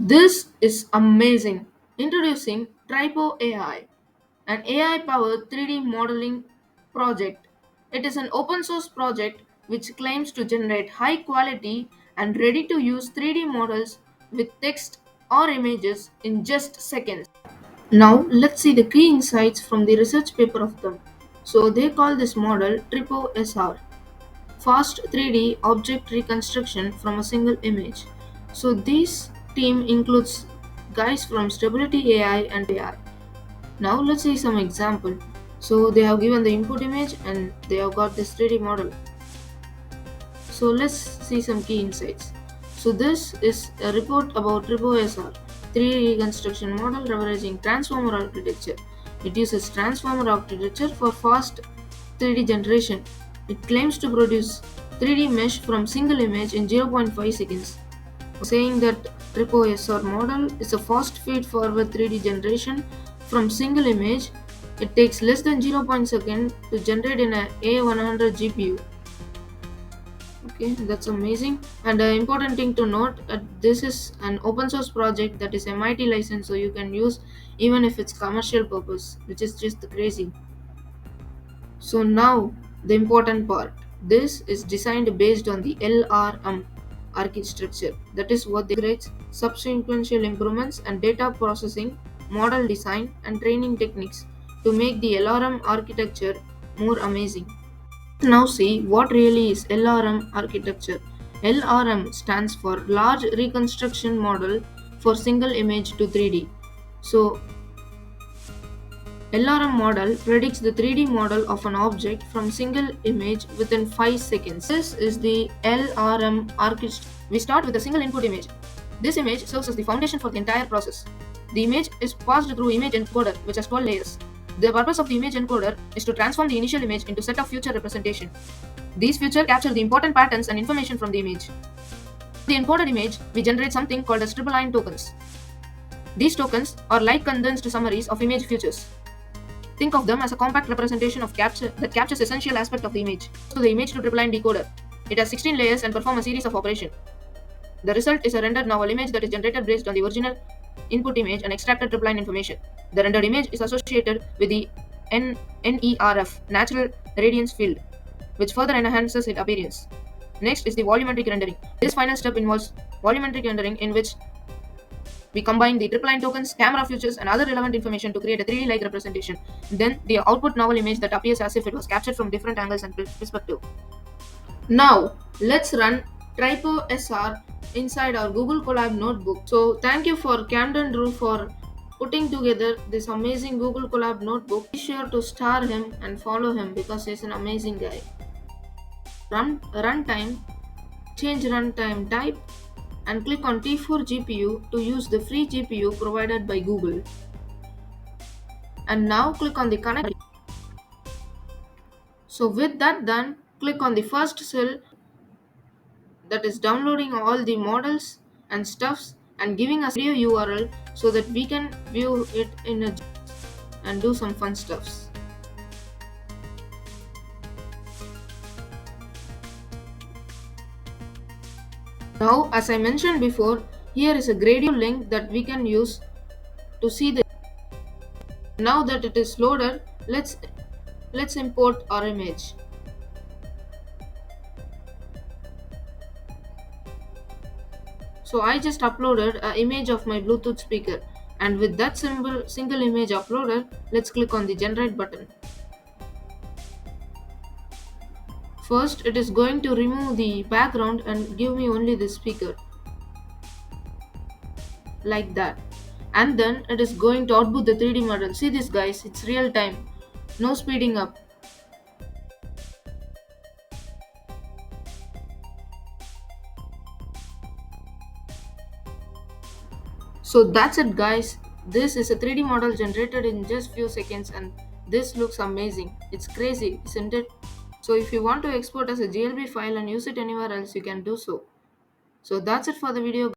This is amazing. Introducing TripoAI, an AI-powered 3D modeling project. It is an open source project which claims to generate high quality and ready to use 3D models with text or images in just seconds. Now let's see the key insights from the research paper of them. So they call this model TripoSR, fast 3D object reconstruction from a single image. So this team includes guys from Stability AI and AI. Now let's see some example. So they have given the input image and they have got this 3D model. So let's see some key insights. So this is a report about TripoSR 3D reconstruction model leveraging transformer architecture. It uses transformer architecture for fast 3D generation. It claims to produce 3D mesh from single image in zero point 0.5 seconds, saying that TripoSR model is a fast feed-forward 3D generation from single image. It takes less than zero point 0.2 second to generate in a A100 GPU. Okay, that's amazing. And an important thing to note that this is an open source project that is MIT licensed, so you can use even if it's commercial purpose, which is just crazy. So now the important part. This is designed based on the LRM architecture. That is what integrates subsequential improvements and data processing, model design, and training techniques to make the LRM architecture more amazing. Now see what really is LRM architecture. LRM stands for Large Reconstruction Model for Single Image to 3D. So LRM model predicts the 3D model of an object from single image within 5 seconds. This is the LRM architecture. We start with a single input image. This image serves as the foundation for the entire process. The image is passed through image encoder, which has 12 layers. The purpose of the image encoder is to transform the initial image into a set of future representation. These features capture the important patterns and information from the image. The encoded image, we generate something called as triple line tokens. These tokens are like condensed summaries of image features. Think of them as a compact representation of that captures essential aspect of the image. So the image to triple line decoder. It has 16 layers and perform a series of operations. The result is a rendered novel image that is generated based on the original input image and extracted triple line information. The rendered image is associated with the NERF, natural radiance field, which further enhances its appearance. Next is the volumetric rendering. This final step involves volumetric rendering, in which we combine the triple line tokens, camera features, and other relevant information to create a 3D-like representation. Then the output novel image that appears as if it was captured from different angles and perspective. Now let's run TripoSR inside our Google Colab notebook. So thank you for Camden Drew for putting together this amazing Google Colab notebook. Be sure to star him and follow him because he's an amazing guy. Runtime, change runtime type, and click on T4 GPU to use the free GPU provided by Google. And now click on the connect. So with that done, click on the first cell, that is downloading all the models and stuffs and giving us video URL so that we can view it in a and do some fun stuffs. Now, as I mentioned before, here is a gradient link that we can use to see the. Now that it is loaded, let's import our image. So I just uploaded an image of my Bluetooth speaker, and with that single image uploaded, let's click on the generate button. First, it is going to remove the background and give me only the speaker, like that. And then it is going to output the 3D model. See this guys, it's real time, no speeding up. So that's it guys, this is a 3D model generated in just few seconds and this looks amazing. It's crazy, isn't it? So if you want to export as a GLB file and use it anywhere else, you can do so. So that's it for the video.